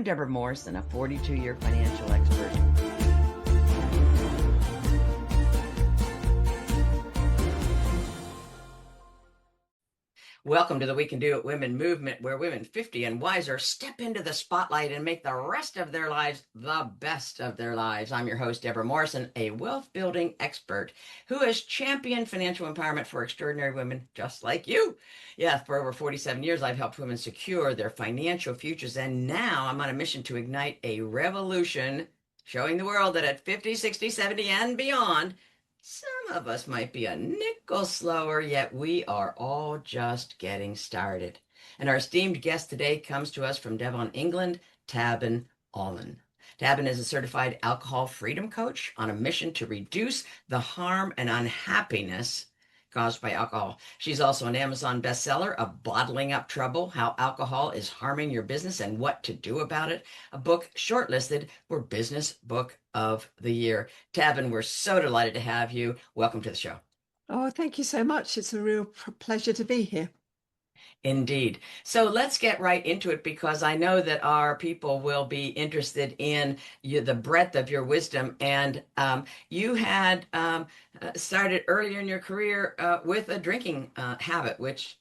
Deborah Morrison, a 42-year financial expert. Welcome to the We Can Do It Women movement, where women 50 and wiser step into the spotlight and make the rest of their lives the best of their lives. I'm your host, Deborah Morrison, a wealth building expert who has championed financial empowerment for extraordinary women just like you. Yeah, for over 47 years, I've helped women secure their financial futures, and now I'm on a mission to ignite a revolution showing the world that at 50, 60, 70, and beyond, some of us might be a nickel slower, yet we are all just getting started. And our esteemed guest today comes to us from Devon, England, Tabin Allman. Tabin is a certified alcohol freedom coach on a mission to reduce the harm and unhappiness caused by alcohol. She's also an Amazon bestseller of Bottling Up Trouble, How Alcohol is Harming Your Business and What to Do About It, a book shortlisted for Business Book of the Year. Tabin, we're so delighted to have you. Welcome to the show. Oh, thank you so much. It's a real pleasure to be here. Indeed. So let's get right into it because I know that our people will be interested in the breadth of your wisdom. And you had started earlier in your career with a drinking habit, which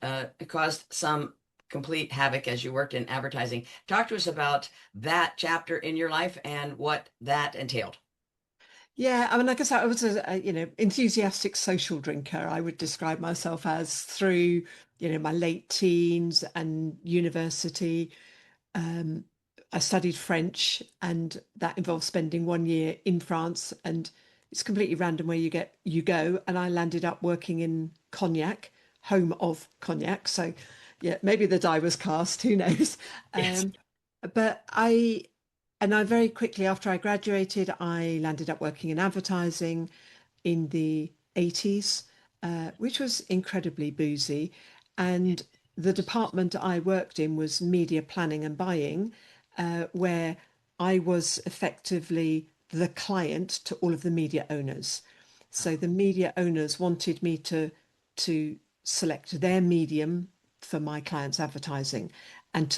caused some complete havoc as you worked in advertising. Talk to us about that chapter in your life and what that entailed. Yeah, I mean, like I said, I was a enthusiastic social drinker. I would describe myself as through, my late teens and university. Um, I studied French, and that involves spending 1 year in France. And it's completely random where you go. And I landed up working in Cognac, home of Cognac. So, yeah, maybe the die was cast. Who knows? Yes. Um, but I very quickly after I graduated, I landed up working in advertising in the 80s, which was incredibly boozy. And the department I worked in was media planning and buying, where I was effectively the client to all of the media owners. So the media owners wanted me to select their medium for my clients' advertising, and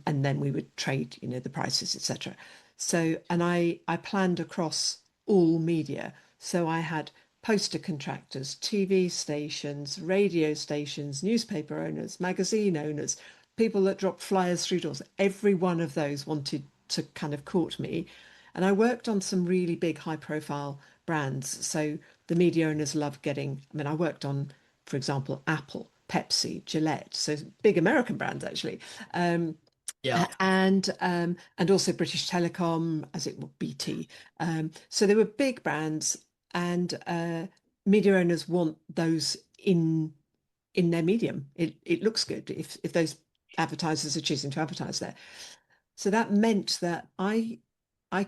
then we would trade, the prices, etc. So, and I planned across all media. So I had poster contractors, TV stations, radio stations, newspaper owners, magazine owners, people that dropped flyers through doors. Every one of those wanted to kind of court me. And I worked on some really big high profile brands. So the media owners loved getting, I mean, I worked on, for example, Apple, Pepsi, Gillette, so big American brands actually. Yeah. And also British Telecom, as it would BT. So they were big brands, and media owners want those in their medium. It looks good if those advertisers are choosing to advertise there. So that meant that I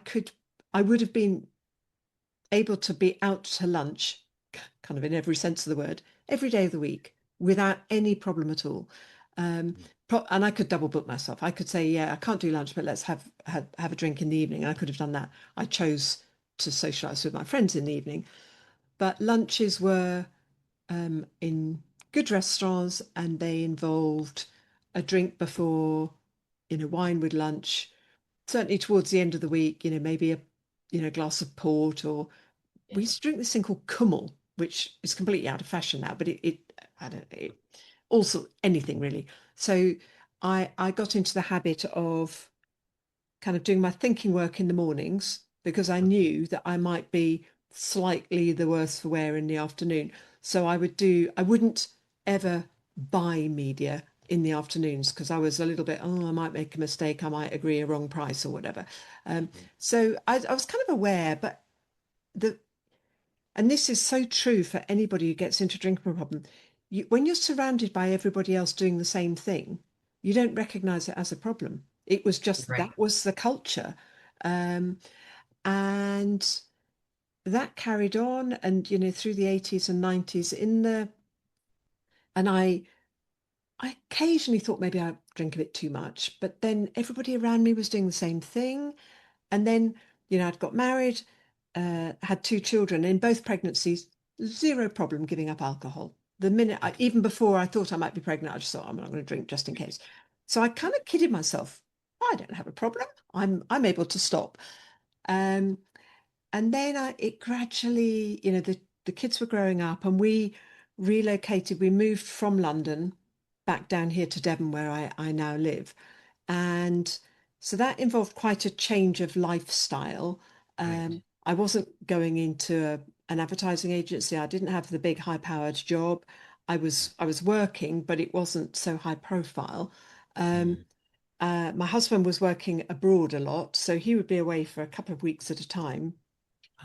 could I would have been able to be out to lunch, kind of in every sense of the word, every day of the week without any problem at all. Um, and I could double book myself. I could say, yeah, I can't do lunch, but let's have a drink in the evening. And I could have done that. I chose to socialize with my friends in the evening, but lunches were in good restaurants, and they involved a drink before, wine with lunch. Certainly towards the end of the week, maybe a glass of port, or we used to drink this thing called Kummel, which is completely out of fashion now, but it I don't know, it also anything really. So I got into the habit of kind of doing my thinking work in the mornings because I knew that I might be slightly the worse for wear in the afternoon. So I wouldn't ever buy media in the afternoons because I was a little bit, oh, I might make a mistake, I might agree a wrong price or whatever. So I was kind of aware, but the and this is so true for anybody who gets into a drinking problem. When you're surrounded by everybody else doing the same thing, you don't recognize it as a problem. It was just Right. that was the culture. Um, and that carried on and through the 80s and 90s and I occasionally thought maybe I drink a bit too much, but then everybody around me was doing the same thing. And then, I'd got married, had two children. In both pregnancies, zero problem giving up alcohol. The minute even before I thought I might be pregnant, I just thought I'm not going to drink just in case. So I kind of kidded myself. I don't have a problem. I'm able to stop. Um, and then it gradually, the kids were growing up, and we relocated. We moved from London back down here to Devon, where I now live. And so that involved quite a change of lifestyle. Right. I wasn't going into an advertising agency. I didn't have the big high-powered job. I was working, but it wasn't so high profile. Um, Mm. my husband was working abroad a lot, so he would be away for a couple of weeks at a time.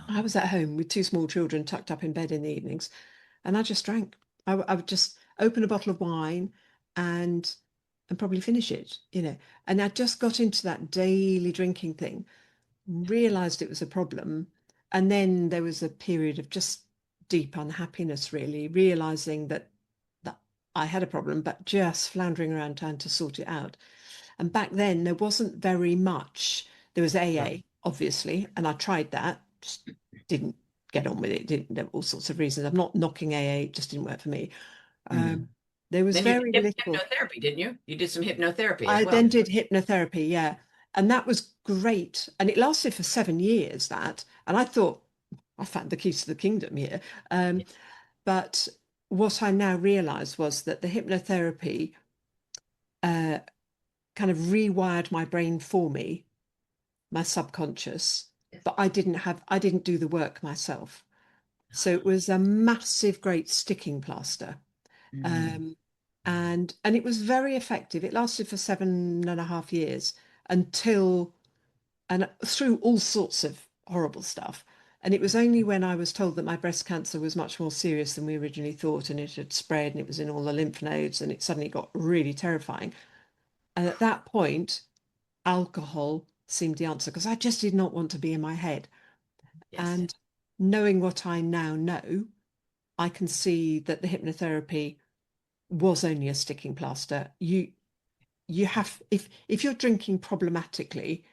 I Oh, was at home with two small children tucked up in bed in the evenings, and I just drank. I would just open a bottle of wine and probably finish it. And I just got into that daily drinking thing, realized it was a problem, and then there was a period of just deep unhappiness, really, realizing that I had a problem, but just floundering around trying to sort it out. And back then, there wasn't very much. There was sure. AA, obviously, and I tried that, just didn't get on with it. Didn't, there were all sorts of reasons. I'm not knocking AA, it just didn't work for me. Mm. There was Then you very did little. hypnotherapy, didn't you? You did some hypnotherapy as I well. then did hypnotherapy, yeah, and that was great. And it lasted for 7 years, that. And I thought, I found the keys to the kingdom here. Um, Yeah. but what I now realized was that the hypnotherapy uh, kind of rewired my brain for me, my subconscious, Yes. but I didn't do the work myself. So it was a massive, great sticking plaster. Mm. Um, and it was very effective. It lasted for 7.5 years until and through all sorts of horrible stuff. And it was only when I was told that my breast cancer was much more serious than we originally thought, and it had spread and it was in all the lymph nodes, and it suddenly got really terrifying. And at that point, alcohol seemed the answer because I just did not want to be in my head. Yes. And knowing what I now know, I can see that the hypnotherapy was only a sticking plaster. You have if you're drinking problematically,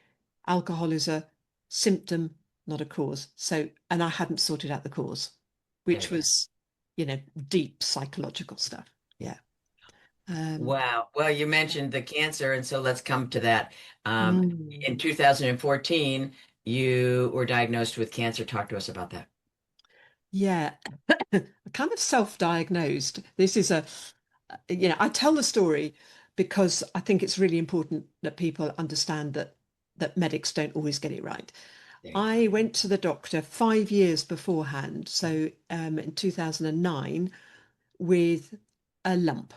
alcohol is a symptom, not a cause. So, and I hadn't sorted out the cause, Yeah, which yeah. was, you know, deep psychological stuff. Yeah. Um, Wow. Well, you mentioned the cancer, and so let's come to that. Um, in mm, 2014, you were diagnosed with cancer. Talk to us about that. yeah. Kind of self-diagnosed. This is I tell the story because I think it's really important that people understand that medics don't always get it right. There you go. I went to the doctor 5 years beforehand, so in 2009, with a lump,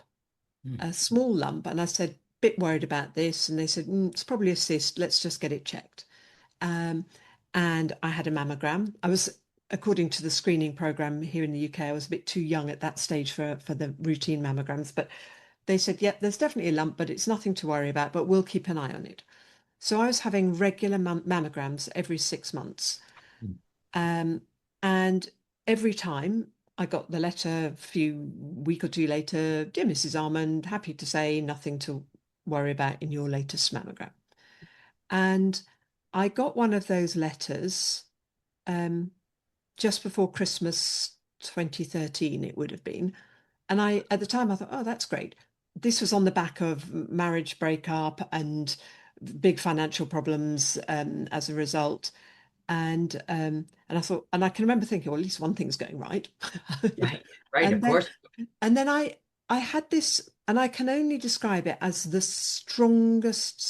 Mm. a small lump, and I said, bit worried about this, and they said, it's probably a cyst. Let's just get it checked. Um, and I had a mammogram. According to the screening program here in the UK, I was a bit too young at that stage for the routine mammograms, but they said, yeah, there's definitely a lump, but it's nothing to worry about, but we'll keep an eye on it. So I was having regular mammograms every 6 months. Mm. Um, and every time I got the letter a few week or two later, dear Mrs. Armand, happy to say nothing to worry about in your latest mammogram. And I got one of those letters um, just before Christmas 2013, it would have been. And at the time, I thought, oh, that's great. This was on the back of marriage breakup and big financial problems as a result. And I thought, and I can remember thinking, well, at least one thing's going right. Right. Right. Of And then course. and then I had this, and I can only describe it as the strongest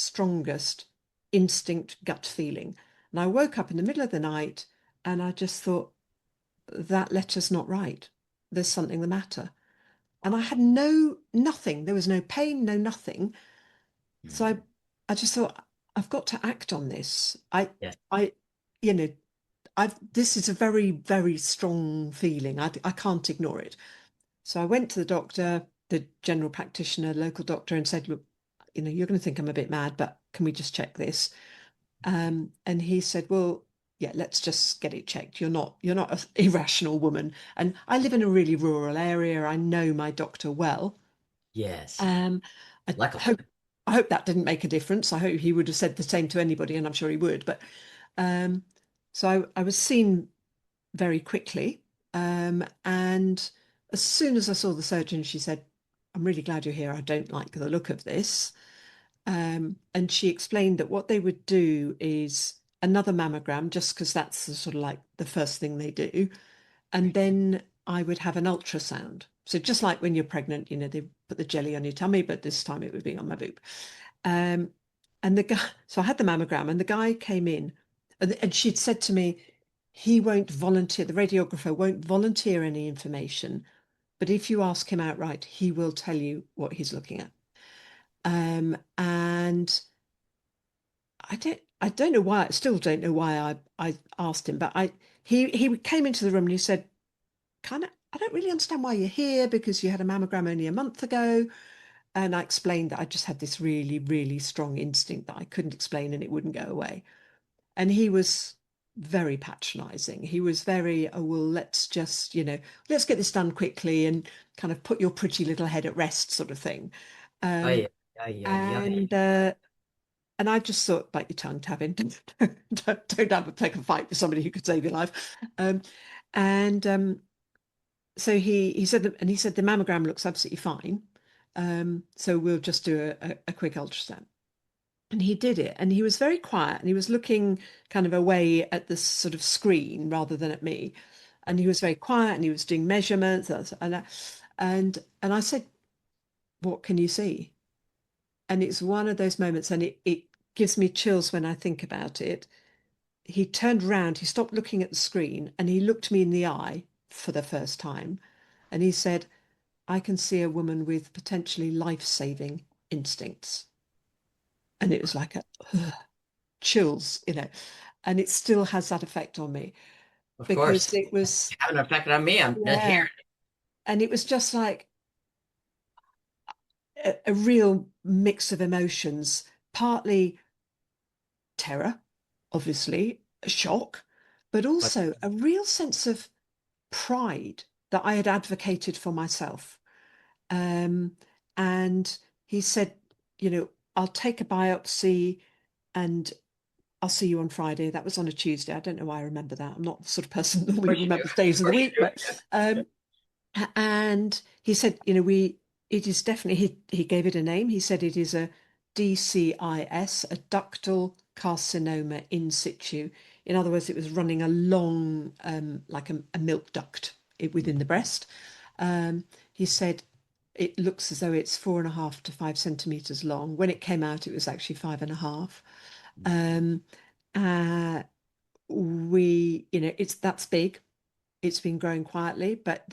instinct gut feeling. And I woke up in the middle of the night and I just thought, that letter's not right. There's something the matter. And I had nothing. There was no pain, no nothing. So Mm. I just thought, I've got to act on this. Yes. I, you know, this is a very, very strong feeling. I can't ignore it. So I went to the doctor, the general practitioner, local doctor, and said, look, you're going to think I'm a bit mad, but can we just check this? And he said, well, yeah, let's just get it checked. You're not an irrational woman. And I live in a really rural area. I know my doctor well. Yes. Um, I Luckily. hope I hope that didn't make a difference. I hope he would have said the same to anybody, and I'm sure he would. But um, so I was seen very quickly. And as soon as I saw the surgeon, she said, I'm really glad you're here. I don't like the look of this. And she explained that what they would do is another mammogram, just because that's the sort of like the first thing they do. And then I would have an ultrasound. So just like when you're pregnant, they put the jelly on your tummy, but this time it would be on my boob. Um, and the guy, so I had the mammogram, and the guy came in, and she'd said to me, he won't volunteer, the radiographer won't volunteer any information, but if you ask him outright, he will tell you what he's looking at. And I don't know why, I still don't know why I asked him, but he came into the room and he said, kind of, I don't really understand why you're here because you had a mammogram only a month ago. And I explained that I just had this really, really strong instinct that I couldn't explain and it wouldn't go away. And he was very patronizing. He was very, oh, well, let's just, let's get this done quickly and kind of put your pretty little head at rest sort of thing. Um, Ay, ay, ay, ay. and uh, and I just thought, bite your tongue, Tavin. Don't have a pick a fight with somebody who could save your life. And so he said that, and he said the mammogram looks absolutely fine. So we'll just do a quick ultrasound. And he did it, and he was very quiet, and he was looking kind of away at the sort of screen rather than at me. And he was very quiet, and he was doing measurements, and I said, "What can you see?" And it's one of those moments, and it gives me chills when I think about it. He turned round, he stopped looking at the screen, and he looked me in the eye for the first time, and he said, I can see a woman with potentially life-saving instincts. And it was like a chills, and it still has that effect on me Of because course. it was, Having an effect on me. I'm just here. yeah. And it was just like a real mix of emotions, partly terror, obviously, a shock, but But also a real sense of pride that I had advocated for myself. Um, and he said, I'll take a biopsy and I'll see you on Friday. That was on a Tuesday. I don't know why I remember that. I'm not the sort of person that of normally course you do. remembers days Of of the course week, you do. but and he said, it is definitely, he gave it a name. He said it is a DCIS, a ductal carcinoma in situ. In other words, it was running along like a milk duct within the breast. He said it looks as though it's 4.5 to 5 centimeters long. When it came out, it was actually 5.5. Um, uh, that's big. It's been growing quietly, but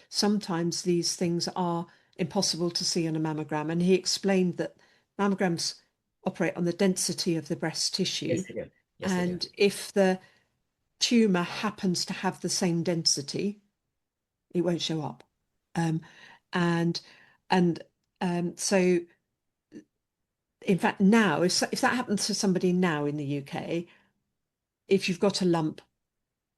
sometimes these things are impossible to see on a mammogram. And he explained that mammograms operate on the density of the breast tissue. Yes, they do. Yes, they do. And if the tumor happens to have the same density, it won't show up. Um, and and so, in fact, now, if that happens to somebody now in the UK, if you've got a lump,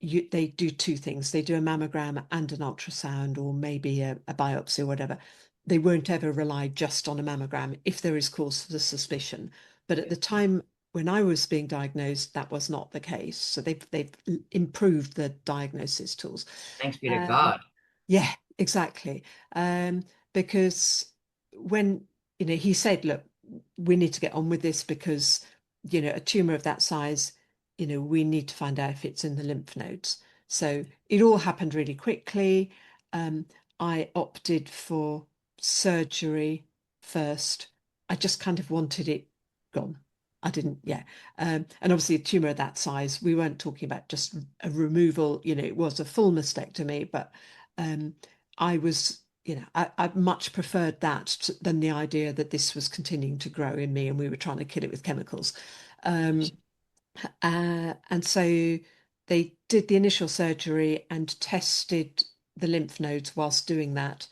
they do two things. They do a mammogram and an ultrasound, or maybe a biopsy or whatever. They won't ever rely just on a mammogram if there is cause for the suspicion. But at Yeah. the time when I was being diagnosed, that was not the case. So they've improved the diagnosis tools. Thanks be to Um, God. yeah, exactly. Because when, he said, look, we need to get on with this because, a tumor of that size, we need to find out if it's in the lymph nodes. So it all happened really quickly. Um, I opted for surgery first. I just kind of wanted it gone. I didn't, yeah. And obviously, a tumor of that size, we weren't talking about just a removal, it was a full mastectomy, but um, I was, I much preferred that than the idea that this was continuing to grow in me and we were trying to kill it with chemicals. Um, and so they did the initial surgery and tested the lymph nodes whilst doing that.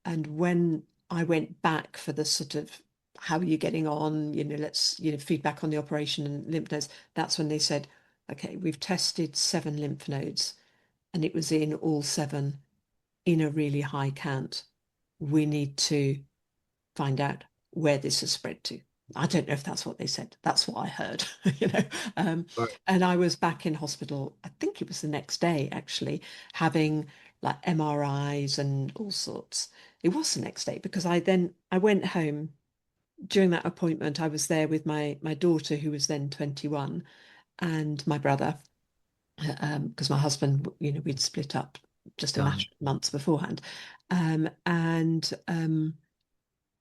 And when I went back for the sort of how are you getting on, let's, feedback on the operation and lymph nodes, that's when they said, okay, we've tested 7 lymph nodes and it was in all 7 in a really high count. We need to find out where this has spread to. I don't know if that's what they said. That's what I heard, you know. Um, Or and I was back in hospital, I think it was the next day actually, having like MRIs and all sorts. It was the next day because I went home during that appointment, I was there with my daughter, who was then 21, and my brother, because my husband, we'd split up just a Got it. matter of months beforehand. And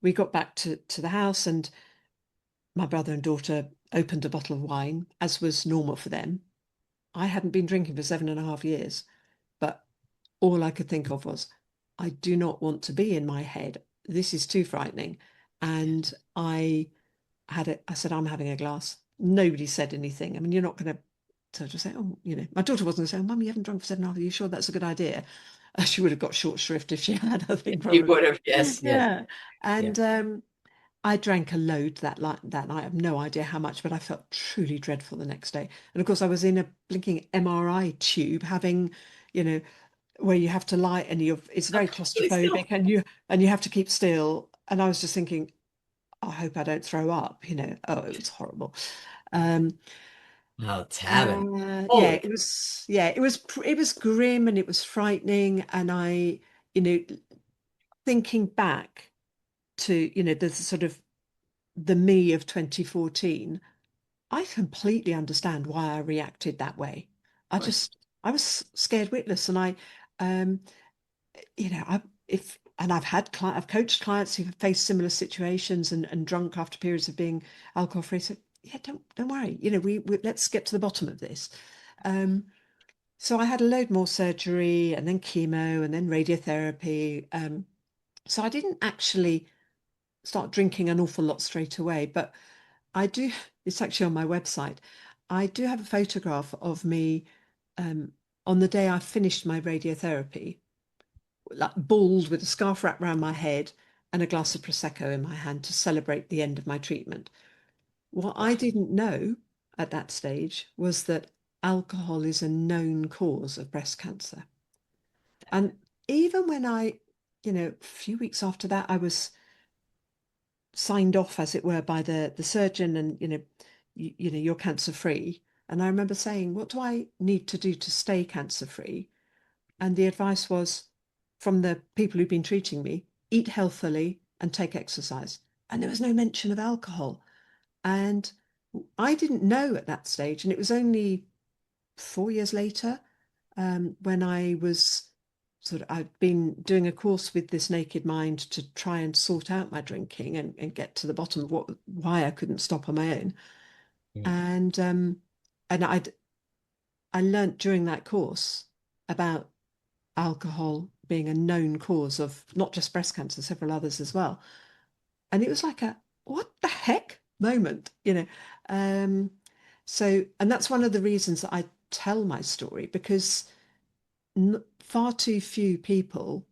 we got back to the house, and my brother and daughter opened a bottle of wine, as was normal for them. I hadn't been drinking for 7.5 years, but all I could think of was, I do not want to be in my head. This is too frightening. And I said, I'm having a glass. Nobody said anything. I mean, you're not going to sort of say, oh, my daughter wasn't saying, Mum, you haven't drunk for 7.5. Are you sure that's a good idea? She would have got short shrift if she had, I think, You probably. would have, yes, yes, Yeah. yeah. And I drank a load that night. I have no idea how much, but I felt truly dreadful the next day. And of course, I was in a blinking MRI tube, having, you know, where you have to lie, and it's very Completely still. claustrophobic, and you have to keep still. And I was just thinking, I hope I don't throw up. Oh, it was horrible. Um, Oh, Tavin. yeah, Holy, it was grim, and it was frightening. And you know, thinking back to, the sort of the me of 2014, I completely understand why I reacted that way. of course. I was scared witless, and um, I if and I've coached clients who've faced similar situations, and drunk after periods of being alcohol free. So yeah, don't worry. We let's get to the bottom of this. Um, so I had a load more surgery, and then chemo, and then radiotherapy. So I didn't actually start drinking an awful lot straight away, but I do. It's actually on my website. I do have a photograph of me um, on the day I finished my radiotherapy, like bald with a scarf wrapped around my head and a glass of prosecco in my hand to celebrate the end of my treatment. What I Wow. didn't know at that stage was that alcohol is a known cause of breast cancer. And even when a few weeks after that, I was signed off, as it were, by the surgeon, and you're cancer free. And I remember saying, what do I need to do to stay cancer free? And the advice was, from the people who've been treating me, eat healthily and take exercise. And there was no mention of alcohol. And I didn't know at that stage. And it was only 4 years later, when I'd been doing a course with this Naked Mind to try and sort out my drinking, and get to the bottom of why I couldn't stop on my own. Mm. And I learnt during that course about alcohol being a known cause of not just breast cancer, several others as well. And it was like a what the heck moment, Um, and that's one of the reasons that I tell my story, because far too few people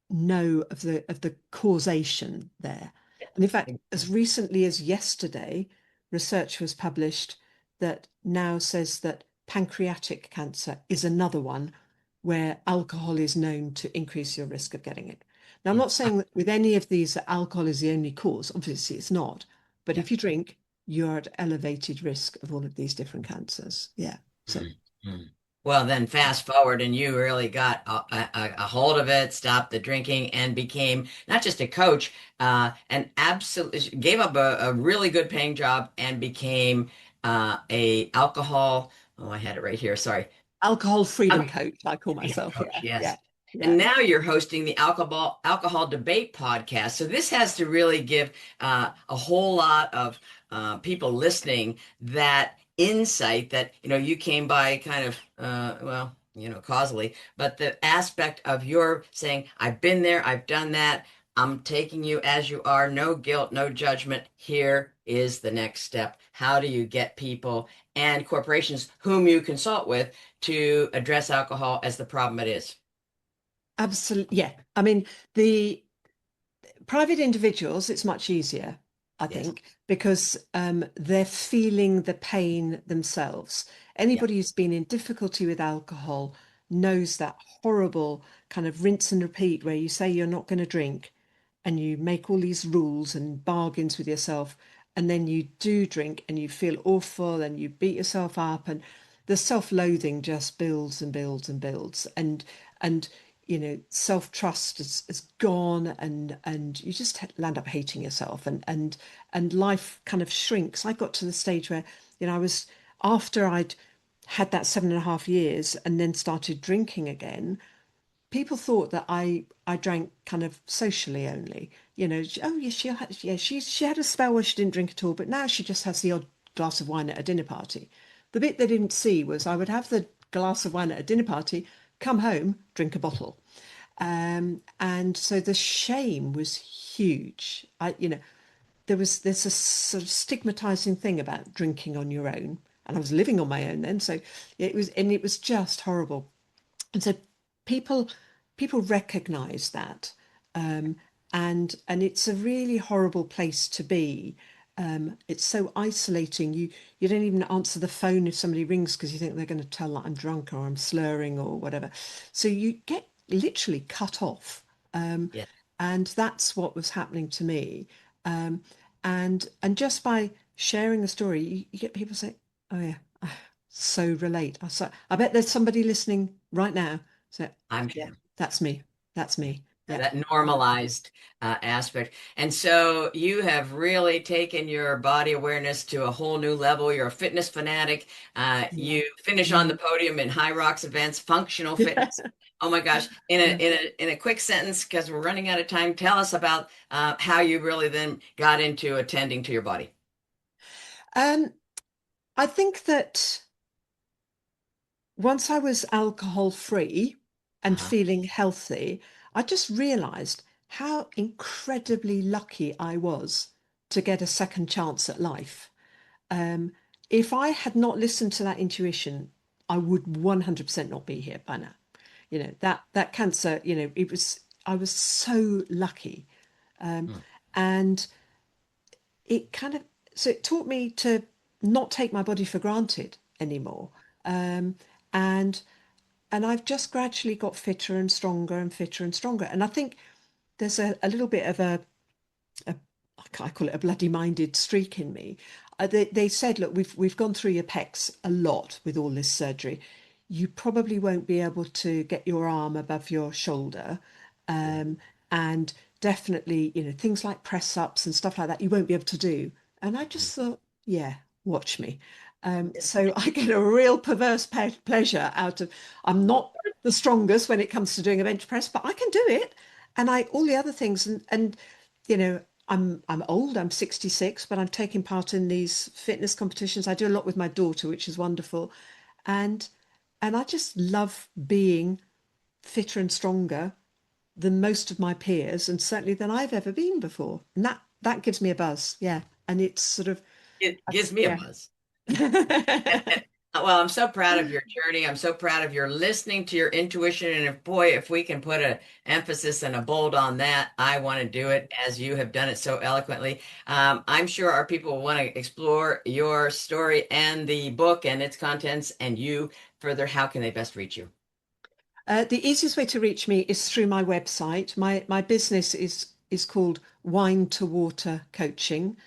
know of the causation there. And in fact, as recently as yesterday, research was published that now says that pancreatic cancer is another one where alcohol is known to increase your risk of getting it. Now, I'm Mm. not saying that with any of these that alcohol is the only cause. Obviously, it's not. But Yeah. if you drink, you're at elevated risk of all of these different cancers. Yeah. So Mm, mm. Well, then fast forward, and you really got a hold of it, stopped the drinking, and became not just a coach, and absolutely gave up a really good paying job and became a alcohol. Oh, I had it right here. Sorry. alcohol freedom Okay. coach, I call Freedom myself. coach, Yeah. Yeah. yes. Yeah. And now you're hosting the alcohol debate podcast. So this has to really give a whole lot of people listening that insight that you came by kind of well, causally, but the aspect of your saying, I've been there, I've done that. I'm taking you as you are, no guilt, no judgment. Here is the next step. How do you get people and corporations whom you consult with to address alcohol as the problem it is? Absolutely. Yeah. I mean, the private individuals, it's much easier, I Yes. think, because they're feeling the pain themselves. Yeah. Anybody who's been in difficulty with alcohol knows that horrible kind of rinse and repeat, where you say you're not going to drink, and you make all these rules and bargains with yourself, and then you do drink and you feel awful and you beat yourself up, and the self-loathing just builds and builds and builds. And self-trust is gone, and you just land up hating yourself, and life kind of shrinks. I got to the stage where, I was, after I'd had that 7.5 years and then started drinking again, people thought that I drank kind of socially only. Oh yeah, she had a spell where she didn't drink at all, but now she just has the odd glass of wine at a dinner party. The bit they didn't see was I would have the glass of wine at a dinner party, come home, drink a bottle. And so the shame was huge. There's a sort of stigmatizing thing about drinking on your own. And I was living on my own then. So it was just horrible. And so people people recognize that, um, and it's a really horrible place to be. It's so isolating. You don't even answer the phone if somebody rings because you think they're going to tell that I'm drunk or I'm slurring or whatever. So you get literally cut off, um, Yeah. and that's what was happening to me. Um, and just by sharing a story, you get people say, "Oh yeah, I so relate." I bet there's somebody listening right now. So I'm yeah, sure. that's me. That's me. Yeah. That normalized aspect. And so you have really taken your body awareness to a whole new level. You're a fitness fanatic. Yeah. You finish on the Mm. podium in high rocks events, functional Yeah. fitness. Oh my gosh. Yeah. In a quick sentence, because we're running out of time, tell us about how you really then got into attending to your body. Um, I think that once I was alcohol free and Uh-huh. feeling healthy, I just realized how incredibly lucky I was to get a second chance at life. Um, if I had not listened to that intuition, I would 100% not be here by now. That cancer, I was so lucky. Hmm. And it kind of, so it taught me to not take my body for granted anymore. Um, and and I've just gradually got fitter and stronger and fitter and stronger. And I think there's a little bit of a I call it a bloody minded streak in me. They said, look, we've gone through your pecs a lot with all this surgery. You probably won't be able to get your arm above your shoulder, Yeah. and definitely, things like press ups and stuff like that, you won't be able to do. And I Mhm. just thought, yeah, watch me. So I get a real perverse pleasure out of. I'm not the strongest when it comes to doing a bench press, but I can do it, and I all the other things, and you know I'm old, I'm 66, but I'm taking part in these fitness competitions. I do a lot with my daughter, which is wonderful. And I just love being fitter and stronger than most of my peers, and certainly than I've ever been before. And that gives me a buzz. Yeah. And it's sort of It gives me a yeah. buzz. Well, I'm so proud of your journey. I'm so proud of your listening to your intuition. And if, boy, if we can put an emphasis and a bold on that, I want to do it as you have done it so eloquently. I'm sure our people will want to explore your story and the book and its contents and you further. How can they best reach you? The easiest way to reach me is through my website. My business is called Wine to Water Coaching.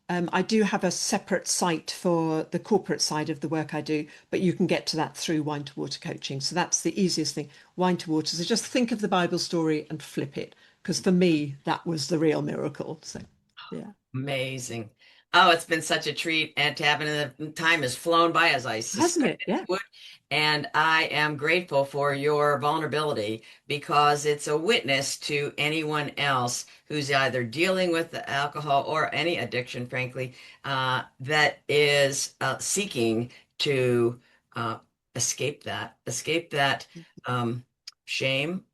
I do have a separate site for the corporate side of the work I do, but you can get to that through Wine to Water Coaching. So that's the easiest thing. Wine to Water. So just think of the Bible story and flip it, because for me that was the real miracle. So yeah, Amazing. Oh, it's been such a treat and to have it. The time has flown by as I hasn't it? suspected Yeah. it would. And I am grateful for your vulnerability because it's a witness to anyone else who's either dealing with alcohol or any addiction, frankly, that is seeking to uh, escape that um, shame,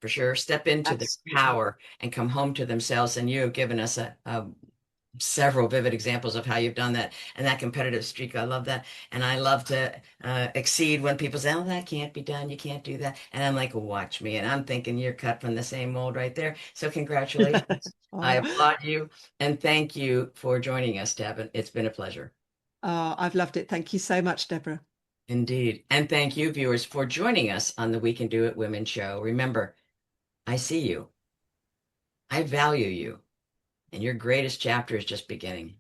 for sure, step into their Absolutely. power and come home to themselves. And you have given us several vivid examples of how you've done that and that competitive streak. I love that. And I love to exceed when people say, oh, that can't be done. You can't do that. And I'm like, watch me. And I'm thinking you're cut from the same mold right there. So congratulations. I Oh, applaud you and thank you for joining us, Devon. It's been a pleasure. I've loved it. Thank you so much, Deborah. Indeed. And thank you, viewers, for joining us on the We Can Do It Women show. Remember, I see you. I value you. And your greatest chapter is just beginning.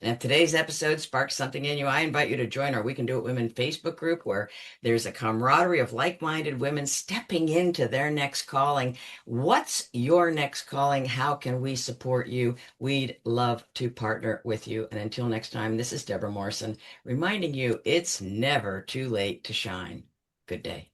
And if today's episode sparks something in you, I invite you to join our We Can Do It Women Facebook group where there's a camaraderie of like-minded women stepping into their next calling. What's your next calling? How can we support you? We'd love to partner with you. And until next time, this is Deborah Morrison reminding you it's never too late to shine. Good day.